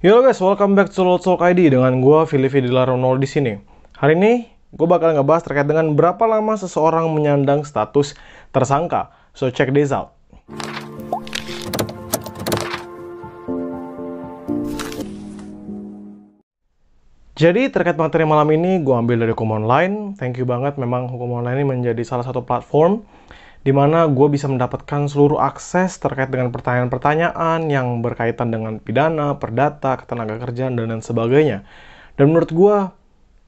Yo guys, welcome back to Lotsok ID dengan gue Filipi Dilaronol di sini. Hari ini gue bakal ngebahas terkait dengan berapa lama seseorang menyandang status tersangka. So check this out. Jadi terkait materi malam ini gue ambil dari Hukum Online. Thank you banget, memang Hukum Online ini menjadi salah satu platform di mana gue bisa mendapatkan seluruh akses terkait dengan pertanyaan-pertanyaan yang berkaitan dengan pidana, perdata, ketenagakerjaan, dan lain sebagainya. Dan menurut gue,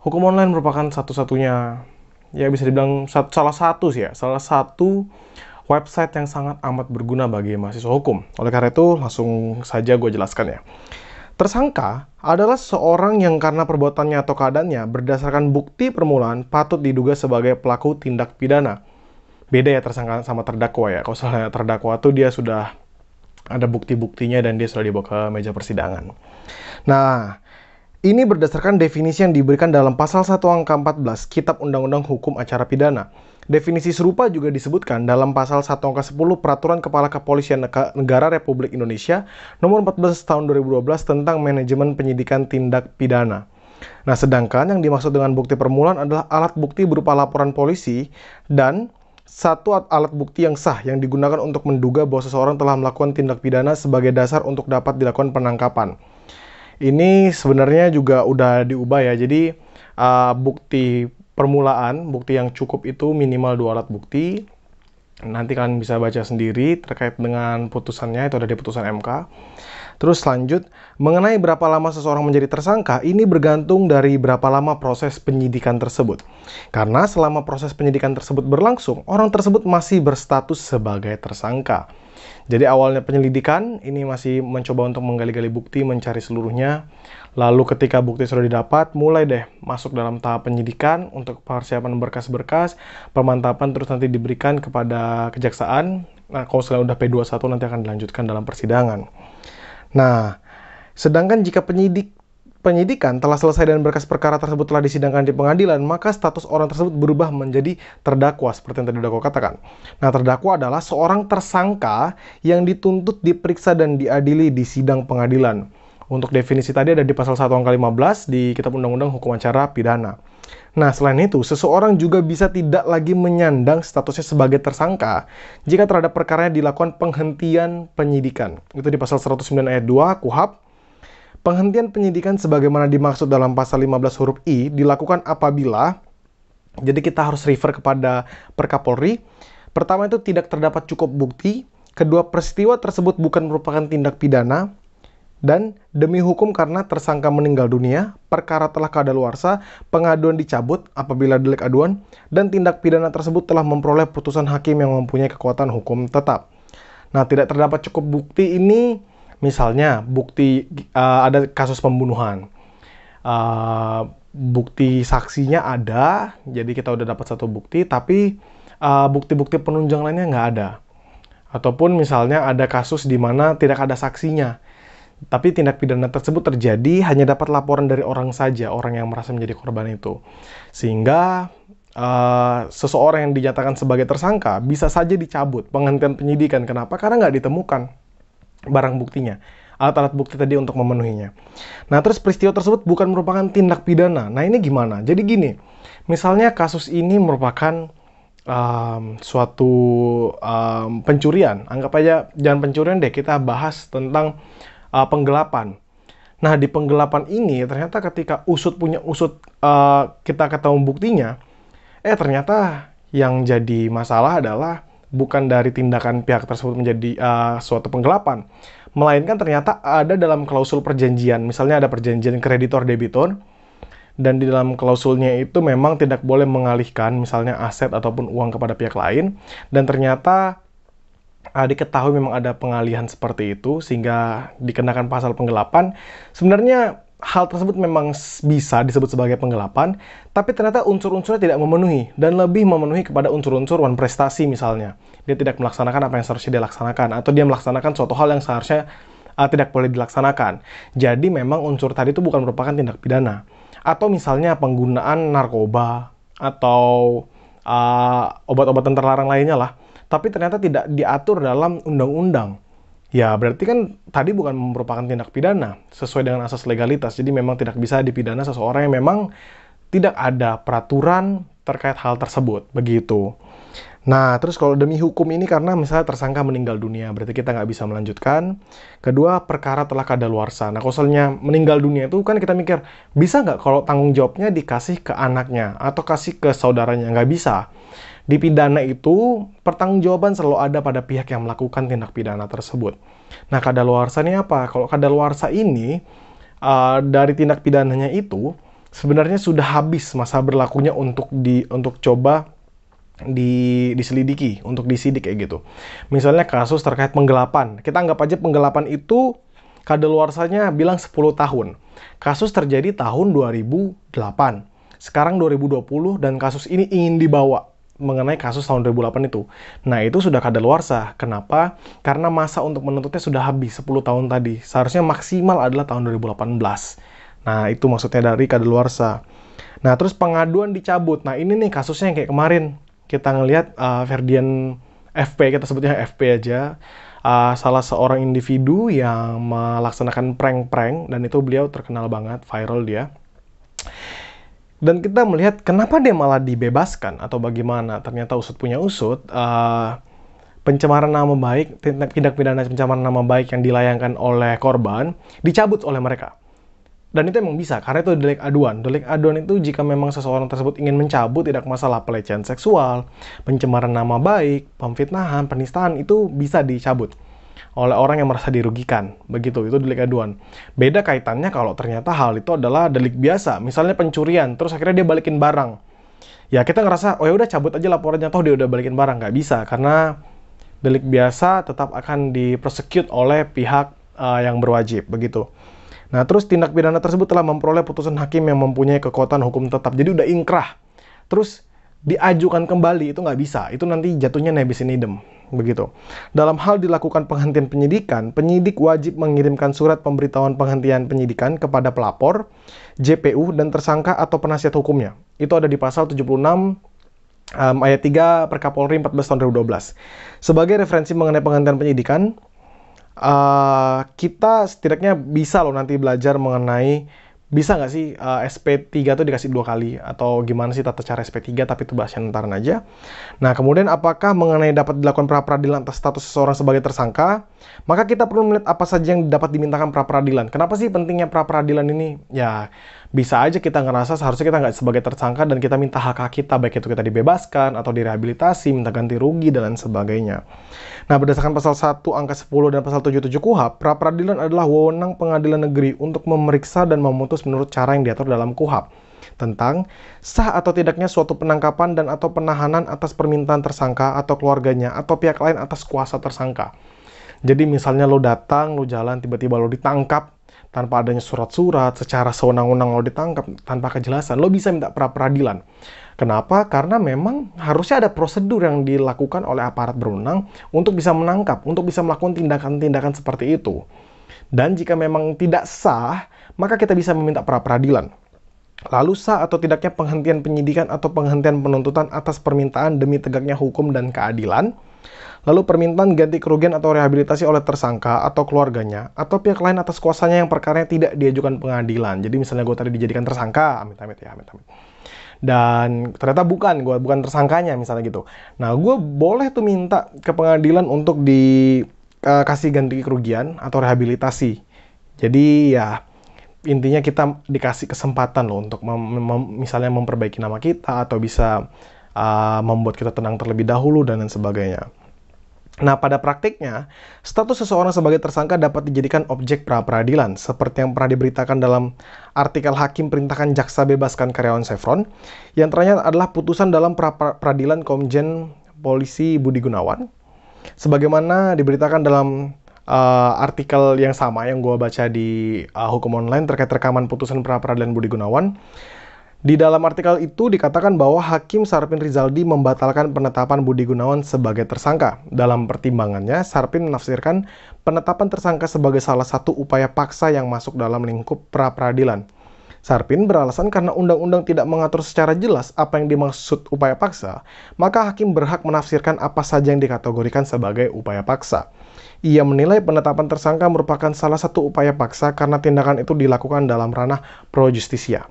Hukum Online merupakan satu-satunya, ya bisa dibilang salah satu website yang sangat amat berguna bagi mahasiswa hukum. Oleh karena itu, langsung saja gue jelaskan ya. Tersangka adalah seorang yang karena perbuatannya atau keadaannya berdasarkan bukti permulaan patut diduga sebagai pelaku tindak pidana. Beda ya tersangka sama terdakwa ya. Kalau misalnya terdakwa tuh dia sudah ada bukti-buktinya dan dia sudah dibawa ke meja persidangan. Nah, ini berdasarkan definisi yang diberikan dalam pasal 1 angka 14 Kitab Undang-Undang Hukum Acara Pidana. Definisi serupa juga disebutkan dalam pasal 1 angka 10 Peraturan Kepala Kepolisian Negara Republik Indonesia nomor 14 tahun 2012 tentang manajemen penyidikan tindak pidana. Nah, sedangkan yang dimaksud dengan bukti permulaan adalah alat bukti berupa laporan polisi dan satu alat bukti yang sah yang digunakan untuk menduga bahwa seseorang telah melakukan tindak pidana sebagai dasar untuk dapat dilakukan penangkapan. Ini sebenarnya juga udah diubah ya, jadi bukti permulaan, bukti yang cukup itu minimal 2 alat bukti. Nanti kalian bisa baca sendiri terkait dengan putusannya, itu ada di putusan MK. Terus lanjut, mengenai berapa lama seseorang menjadi tersangka, ini bergantung dari berapa lama proses penyidikan tersebut. Karena selama proses penyidikan tersebut berlangsung, orang tersebut masih berstatus sebagai tersangka. Jadi awalnya penyelidikan, ini masih mencoba untuk menggali-gali bukti, mencari seluruhnya. Lalu ketika bukti sudah didapat, mulai deh masuk dalam tahap penyidikan untuk persiapan berkas-berkas, pemantapan, terus nanti diberikan kepada kejaksaan. Nah, kalau setelah udah P21 nanti akan dilanjutkan dalam persidangan. Nah, sedangkan jika penyidikan telah selesai dan berkas perkara tersebut telah disidangkan di pengadilan, maka status orang tersebut berubah menjadi terdakwa, seperti yang tadi udah aku katakan. Nah, terdakwa adalah seorang tersangka yang dituntut, diperiksa, dan diadili di sidang pengadilan. Untuk definisi tadi ada di pasal 1 angka 15 di Kitab Undang-Undang Hukum Acara Pidana. Nah, selain itu, seseorang juga bisa tidak lagi menyandang statusnya sebagai tersangka jika terhadap perkaranya dilakukan penghentian penyidikan. Itu di pasal 109 ayat 2 KUHP. Penghentian penyidikan sebagaimana dimaksud dalam pasal 15 huruf I dilakukan apabila, jadi kita harus refer kepada Perkapolri. Pertama itu tidak terdapat cukup bukti, kedua peristiwa tersebut bukan merupakan tindak pidana, dan demi hukum karena tersangka meninggal dunia, perkara telah kadaluarsa, pengaduan dicabut apabila delik aduan, dan tindak pidana tersebut telah memperoleh putusan hakim yang mempunyai kekuatan hukum tetap. Nah, tidak terdapat cukup bukti ini, misalnya bukti ada kasus pembunuhan, bukti saksinya ada, jadi kita udah dapat satu bukti, tapi bukti-bukti penunjang lainnya nggak ada. Ataupun misalnya ada kasus di mana tidak ada saksinya, tapi tindak pidana tersebut terjadi hanya dapat laporan dari orang saja, orang yang merasa menjadi korban itu. Sehingga seseorang yang dinyatakan sebagai tersangka bisa saja dicabut penghentian penyidikan. Kenapa? Karena nggak ditemukan barang buktinya, alat-alat bukti tadi untuk memenuhinya. Nah, terus peristiwa tersebut bukan merupakan tindak pidana. Nah, ini gimana? Jadi gini, misalnya kasus ini merupakan suatu pencurian. Anggap aja jangan pencurian deh, kita bahas tentang penggelapan. Nah, di penggelapan ini ternyata ketika punya usut kita ketemu buktinya, ternyata yang jadi masalah adalah bukan dari tindakan pihak tersebut menjadi suatu penggelapan, melainkan ternyata ada dalam klausul perjanjian. Misalnya ada perjanjian kreditor-debitor, dan di dalam klausulnya itu memang tidak boleh mengalihkan misalnya aset ataupun uang kepada pihak lain, dan ternyata diketahui memang ada pengalihan seperti itu sehingga dikenakan pasal penggelapan. Sebenarnya hal tersebut memang bisa disebut sebagai penggelapan, tapi ternyata unsur-unsurnya tidak memenuhi dan lebih memenuhi kepada unsur-unsur wan prestasi. Misalnya dia tidak melaksanakan apa yang seharusnya dia laksanakan, atau dia melaksanakan suatu hal yang seharusnya tidak boleh dilaksanakan. Jadi memang unsur tadi itu bukan merupakan tindak pidana. Atau misalnya penggunaan narkoba atau obat-obatan terlarang lainnya lah, tapi ternyata tidak diatur dalam undang-undang. Ya, berarti kan tadi bukan merupakan tindak pidana sesuai dengan asas legalitas. Jadi memang tidak bisa dipidana seseorang yang memang tidak ada peraturan terkait hal tersebut. Begitu. Nah, terus kalau demi hukum ini karena misalnya tersangka meninggal dunia, berarti kita nggak bisa melanjutkan. Kedua, perkara telah kadaluarsa. Nah, kalau misalnya meninggal dunia itu kan kita mikir, bisa nggak kalau tanggung jawabnya dikasih ke anaknya atau kasih ke saudaranya? Nggak bisa. Di pidana itu, pertanggungjawaban selalu ada pada pihak yang melakukan tindak pidana tersebut. Nah, kadaluarsa ini apa? Kalau kadaluarsa ini, dari tindak pidananya itu, sebenarnya sudah habis masa berlakunya untuk coba diselidiki, untuk disidik kayak gitu. Misalnya kasus terkait penggelapan. Kita anggap aja penggelapan itu kadaluarsanya bilang 10 tahun. Kasus terjadi tahun 2008. Sekarang 2020 dan kasus ini ingin dibawa mengenai kasus tahun 2008 itu. Nah, itu sudah kadaluarsa. Kenapa? Karena masa untuk menuntutnya sudah habis 10 tahun tadi. Seharusnya maksimal adalah tahun 2018. Nah, itu maksudnya dari kadaluarsa. Nah, terus pengaduan dicabut. Nah, ini nih kasusnya yang kayak kemarin. Kita ngelihat Ferdian FP, kita sebutnya FP aja. Salah seorang individu yang melaksanakan prank-prank, dan itu beliau terkenal banget, viral dia. Dan kita melihat kenapa dia malah dibebaskan atau bagaimana. Ternyata usut punya usut, pencemaran nama baik, tindak pidana pencemaran nama baik yang dilayangkan oleh korban dicabut oleh mereka. Dan itu emang bisa, karena itu delik aduan. Delik aduan itu jika memang seseorang tersebut ingin mencabut, tidak masalah pelecehan seksual, pencemaran nama baik, pemfitnahan, penistaan, itu bisa dicabut oleh orang yang merasa dirugikan. Begitu, itu delik aduan. Beda kaitannya kalau ternyata hal itu adalah delik biasa, misalnya pencurian, terus akhirnya dia balikin barang. Ya kita ngerasa, oh ya udah cabut aja laporannya, toh dia udah balikin barang. Nggak bisa, karena delik biasa tetap akan diprosecute oleh pihak yang berwajib, begitu. Nah, terus tindak pidana tersebut telah memperoleh putusan hakim yang mempunyai kekuatan hukum tetap. Jadi udah ingkrah. Terus diajukan kembali, itu nggak bisa. Itu nanti jatuhnya nebis in idem. Begitu. Dalam hal dilakukan penghentian penyidikan, penyidik wajib mengirimkan surat pemberitahuan penghentian penyidikan kepada pelapor, JPU, dan tersangka atau penasihat hukumnya. Itu ada di pasal 76 ayat 3 Perkapolri 14 tahun 2012. Sebagai referensi mengenai penghentian penyidikan, kita setidaknya bisa loh nanti belajar mengenai bisa nggak sih SP3 tuh dikasih 2 kali atau gimana sih tata cara SP3, tapi itu bahasnya ntaran aja. Nah, kemudian apakah mengenai dapat dilakukan pra-peradilan atas status seseorang sebagai tersangka, maka kita perlu melihat apa saja yang dapat dimintakan pra-peradilan. Kenapa sih pentingnya pra-peradilan ini? Ya, bisa aja kita ngerasa seharusnya kita nggak sebagai tersangka dan kita minta hak-hak kita, baik itu kita dibebaskan atau direhabilitasi, minta ganti rugi, dan lain sebagainya. Nah, berdasarkan pasal 1 angka 10 dan pasal 77 KUHP, pra-peradilan adalah wewenang pengadilan negeri untuk memeriksa dan memutus menurut cara yang diatur dalam KUHP tentang sah atau tidaknya suatu penangkapan dan atau penahanan atas permintaan tersangka atau keluarganya atau pihak lain atas kuasa tersangka. Jadi misalnya lo datang, lo jalan, tiba-tiba lo ditangkap tanpa adanya surat-surat, secara sewenang-wenang lo ditangkap tanpa kejelasan, lo bisa minta pra-peradilan. Kenapa? Karena memang harusnya ada prosedur yang dilakukan oleh aparat berwenang untuk bisa menangkap, untuk bisa melakukan tindakan-tindakan seperti itu. Dan jika memang tidak sah, maka kita bisa meminta pra-peradilan. Lalu sah atau tidaknya penghentian penyidikan atau penghentian penuntutan atas permintaan demi tegaknya hukum dan keadilan. Lalu permintaan ganti kerugian atau rehabilitasi oleh tersangka atau keluarganya atau pihak lain atas kuasanya yang perkaranya tidak diajukan pengadilan. Jadi misalnya gue tadi dijadikan tersangka, amit-amit ya, amit-amit. Dan ternyata gue bukan tersangkanya misalnya gitu. Nah, gue boleh tuh minta ke pengadilan untuk dikasih ganti kerugian atau rehabilitasi. Jadi ya intinya kita dikasih kesempatan loh untuk misalnya memperbaiki nama kita atau bisa membuat kita tenang terlebih dahulu dan lain sebagainya. Nah, pada praktiknya, status seseorang sebagai tersangka dapat dijadikan objek pra-peradilan, seperti yang pernah diberitakan dalam artikel Hakim Perintahkan Jaksa Bebaskan Karyawan Chevron, yang ternyata adalah putusan dalam pra-peradilan Komjen Polisi Budi Gunawan, sebagaimana diberitakan dalam artikel yang sama yang gue baca di Hukum Online terkait rekaman putusan pra-peradilan Budi Gunawan. Di dalam artikel itu dikatakan bahwa Hakim Sarpin Rizaldi membatalkan penetapan Budi Gunawan sebagai tersangka. Dalam pertimbangannya, Sarpin menafsirkan penetapan tersangka sebagai salah satu upaya paksa yang masuk dalam lingkup pra-peradilan. Sarpin beralasan karena undang-undang tidak mengatur secara jelas apa yang dimaksud upaya paksa, maka hakim berhak menafsirkan apa saja yang dikategorikan sebagai upaya paksa. Ia menilai penetapan tersangka merupakan salah satu upaya paksa karena tindakan itu dilakukan dalam ranah pro justisia.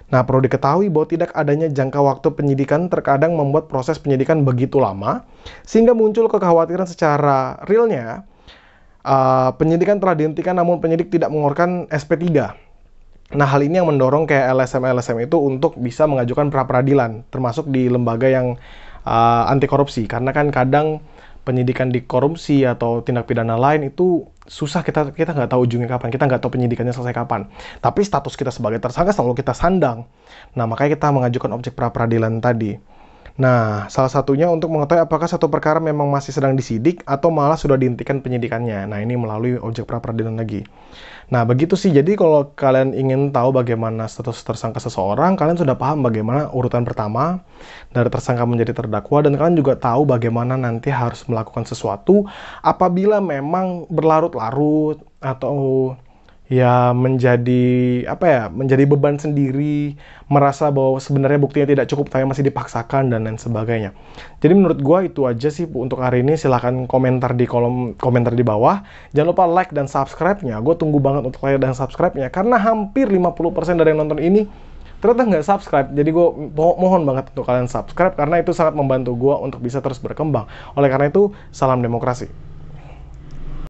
Nah, perlu diketahui bahwa tidak adanya jangka waktu penyidikan terkadang membuat proses penyidikan begitu lama, sehingga muncul kekhawatiran secara realnya, penyidikan telah dihentikan namun penyidik tidak mengeluarkan SP3. Nah, hal ini yang mendorong kayak LSM-LSM itu untuk bisa mengajukan pra-peradilan, termasuk di lembaga yang anti korupsi. Karena kan kadang penyidikan di korupsi atau tindak pidana lain itu susah, kita nggak tahu ujungnya kapan, kita nggak tahu penyidikannya selesai kapan. Tapi status kita sebagai tersangka selalu kita sandang. Nah, makanya kita mengajukan objek pra-peradilan tadi. Nah, salah satunya untuk mengetahui apakah satu perkara memang masih sedang disidik atau malah sudah dihentikan penyidikannya. Nah, ini melalui objek pra-peradilan lagi. Nah, begitu sih. Jadi kalau kalian ingin tahu bagaimana status tersangka seseorang, kalian sudah paham bagaimana urutan pertama dari tersangka menjadi terdakwa, dan kalian juga tahu bagaimana nanti harus melakukan sesuatu apabila memang berlarut-larut atau ya menjadi menjadi beban sendiri, merasa bahwa sebenarnya buktinya tidak cukup tapi masih dipaksakan dan lain sebagainya. Jadi menurut gua itu aja sih untuk hari ini. Silahkan komentar di kolom komentar di bawah. Jangan lupa like dan subscribe-nya. Gue tunggu banget untuk like dan subscribe-nya karena hampir 50% dari yang nonton ini ternyata nggak subscribe. Jadi gue mohon banget untuk kalian subscribe karena itu sangat membantu gue untuk bisa terus berkembang. Oleh karena itu, salam demokrasi.